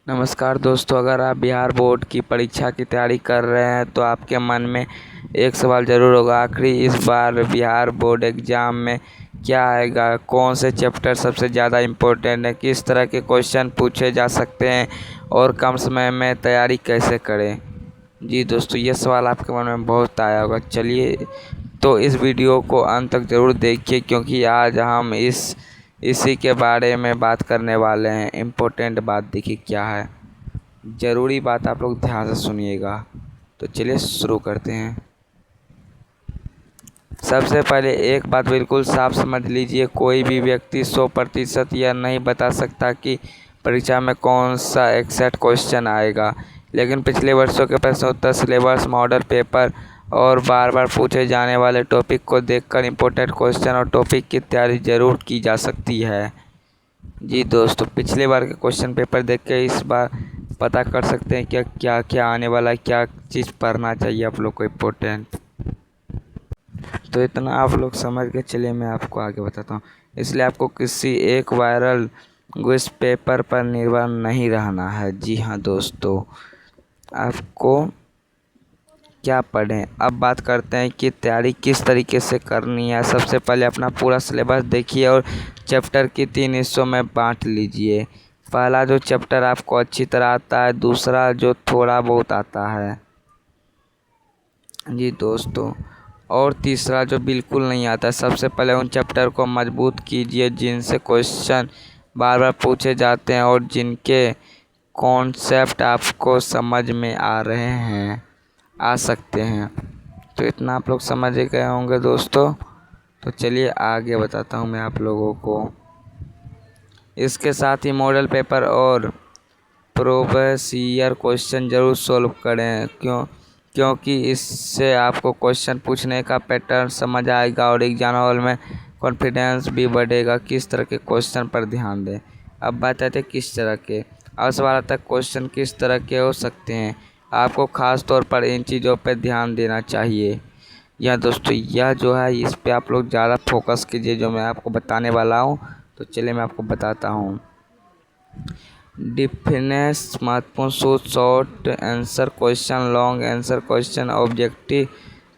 नमस्कार दोस्तों, अगर आप बिहार बोर्ड की परीक्षा की तैयारी कर रहे हैं तो आपके मन में एक सवाल ज़रूर होगा, आखिर इस बार बिहार बोर्ड एग्ज़ाम में क्या आएगा, कौन से चैप्टर सबसे ज़्यादा इम्पोर्टेंट है, किस तरह के क्वेश्चन पूछे जा सकते हैं और कम समय में तैयारी कैसे करें। जी दोस्तों, ये सवाल आपके मन में बहुत आया होगा। चलिए तो इस वीडियो को अंत तक ज़रूर देखिए, क्योंकि आज हम इसी के बारे में बात करने वाले हैं। इम्पोर्टेंट बात देखिए क्या है, ज़रूरी बात आप लोग ध्यान से सुनिएगा। तो चलिए शुरू करते हैं। सबसे पहले एक बात बिल्कुल साफ समझ लीजिए, कोई भी व्यक्ति 100% यह नहीं बता सकता कि परीक्षा में कौन सा एग्जैक्ट क्वेश्चन आएगा, लेकिन पिछले वर्षों के प्रश्नोत्तर, सिलेबस, मॉडल पेपर और बार बार पूछे जाने वाले टॉपिक को देखकर इम्पोर्टेंट क्वेश्चन और टॉपिक की तैयारी ज़रूर की जा सकती है। जी दोस्तों, पिछले बार के क्वेश्चन पेपर देख के इस बार पता कर सकते हैं कि क्या क्या आने वाला है, क्या चीज़ पढ़ना चाहिए आप लोग को इम्पोर्टेंट। तो इतना आप लोग समझ के चलिए, मैं आपको आगे बताता हूँ। इसलिए आपको किसी एक वायरल क्विज पेपर पर निर्भर नहीं रहना है। जी हाँ दोस्तों, आपको क्या पढ़ें। अब बात करते हैं कि तैयारी किस तरीके से करनी है। सबसे पहले अपना पूरा सिलेबस देखिए और चैप्टर की 3 हिस्सों में बांट लीजिए। पहला जो चैप्टर आपको अच्छी तरह आता है, दूसरा जो थोड़ा बहुत आता है जी दोस्तों, और तीसरा जो बिल्कुल नहीं आता। सबसे पहले उन चैप्टर को मजबूत कीजिए जिनसे क्वेश्चन बार बार पूछे जाते हैं और जिनके कॉन्सेप्ट आपको समझ में आ सकते हैं। तो इतना आप लोग समझ गए होंगे दोस्तों। तो चलिए आगे बताता हूँ मैं आप लोगों को। इसके साथ ही मॉडल पेपर और प्रीवियस ईयर क्वेश्चन ज़रूर सॉल्व करें, क्योंकि इससे आपको क्वेश्चन पूछने का पैटर्न समझ आएगा और एग्जाम हॉल में कॉन्फिडेंस भी बढ़ेगा। किस तरह के क्वेश्चन पर ध्यान दें। अब बात आते हैं किस तरह के। अब सवाल आता है क्वेश्चन किस तरह के हो सकते हैं। आपको ख़ास तौर पर इन चीज़ों पर ध्यान देना चाहिए। यह दोस्तों, यह जो है इस पे आप लोग ज़्यादा फोकस कीजिए जो मैं आपको बताने वाला हूँ। तो चलिए मैं आपको बताता हूँ। डिफरेंस, महत्वपूर्ण सूत्र, short answer question, long answer question, objective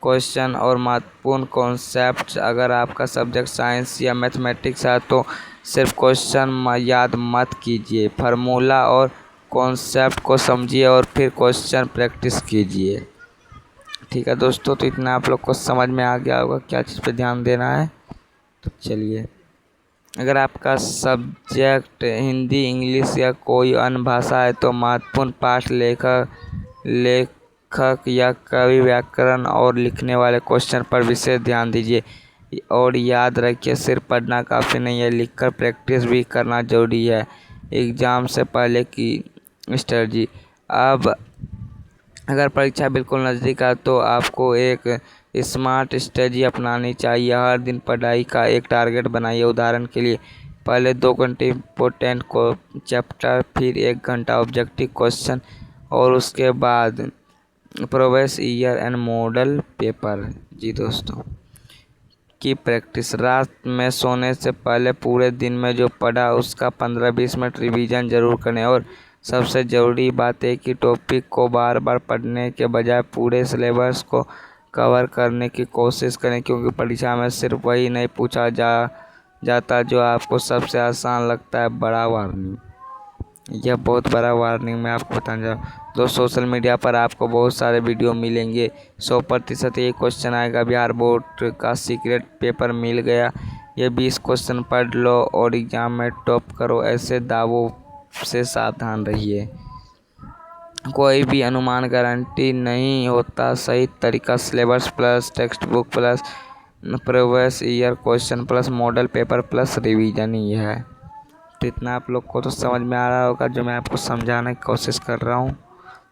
question और महत्वपूर्ण कॉन्सेप्ट। अगर आपका सब्जेक्ट साइंस या मैथमेटिक्स है तो सिर्फ क्वेश्चन याद मत कीजिए, फार्मूला और कॉन्सेप्ट को समझिए और फिर क्वेश्चन प्रैक्टिस कीजिए। ठीक है दोस्तों, तो इतना आप लोग को समझ में आ गया होगा क्या चीज़ पे ध्यान देना है। तो चलिए, अगर आपका सब्जेक्ट हिंदी, इंग्लिश या कोई अन्य भाषा है तो महत्वपूर्ण पाठ लेखक या कवि, व्याकरण और लिखने वाले क्वेश्चन पर विशेष ध्यान दीजिए। और याद रखिए, सिर्फ पढ़ना काफ़ी नहीं है, लिखकर प्रैक्टिस भी करना ज़रूरी है एग्ज़ाम से पहले की स्ट्रेटजी। अब अगर परीक्षा बिल्कुल नज़दीक है तो आपको एक स्मार्ट स्ट्रेटजी अपनानी चाहिए। हर दिन पढ़ाई का एक टारगेट बनाइए। उदाहरण के लिए, पहले 2 घंटे इम्पोर्टेंट को चैप्टर, फिर 1 घंटा ऑब्जेक्टिव क्वेश्चन और उसके बाद previous year and model paper. जी दोस्तों, की प्रैक्टिस। रात में सोने से पहले पूरे दिन में जो पढ़ा उसका 15-20 मिनट रिवीजन ज़रूर करें। और सबसे ज़रूरी बात है कि टॉपिक को बार बार पढ़ने के बजाय पूरे सिलेबस को कवर करने की कोशिश करें, क्योंकि परीक्षा में सिर्फ वही नहीं पूछा जाता जो आपको सबसे आसान लगता है। बड़ा वार्निंग, यह बहुत बड़ा वार्निंग मैं आपको बताने जा रहा हूँ। सोशल मीडिया पर आपको बहुत सारे वीडियो मिलेंगे, 100% ये क्वेश्चन आएगा, बिहार बोर्ड का सीक्रेट पेपर मिल गया, ये 20 क्वेश्चन पढ़ लो और एग्ज़ाम में टॉप करो, ऐसे दावों से सावधान रहिए। कोई भी अनुमान गारंटी नहीं होता। सही तरीका syllabus plus textbook plus previous year question plus model paper plus revision ही है। तो इतना आप लोग को तो समझ में आ रहा होगा जो मैं आपको समझाने की कोशिश कर रहा हूँ।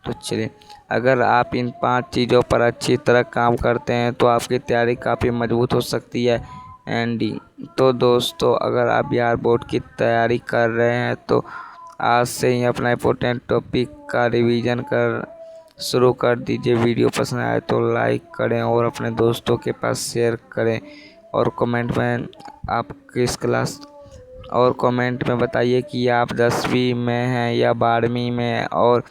तो चलिए, अगर आप इन 5 चीज़ों पर अच्छी तरह काम करते हैं तो आपकी तैयारी काफ़ी मजबूत हो सकती है। एंडिंग, तो दोस्तों, अगर आप बिहार बोर्ड की तैयारी कर रहे हैं तो आज से ही अपना इम्पोर्टेंट टॉपिक का रिवीजन शुरू कर दीजिए। वीडियो पसंद आए तो लाइक करें और अपने दोस्तों के पास शेयर करें और कमेंट में आप किस क्लास और कमेंट में बताइए कि आप 10वीं में हैं या 12वीं में, और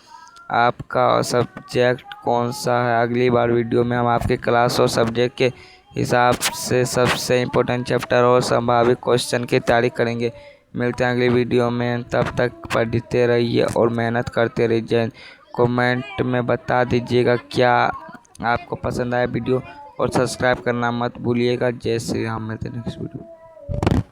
आपका सब्जेक्ट कौन सा है। अगली बार वीडियो में हम आपके क्लास और सब्जेक्ट के हिसाब से सबसे इम्पोर्टेंट चैप्टर और संभावित क्वेश्चन की तैयारी करेंगे। मिलते हैं अगली वीडियो में, तब तक पढ़ते रहिए और मेहनत करते रहिए। कमेंट में बता दीजिएगा क्या आपको पसंद आया वीडियो, और सब्सक्राइब करना मत भूलिएगा। जय श्री राम। मिलते हैं नेक्स्ट वीडियो।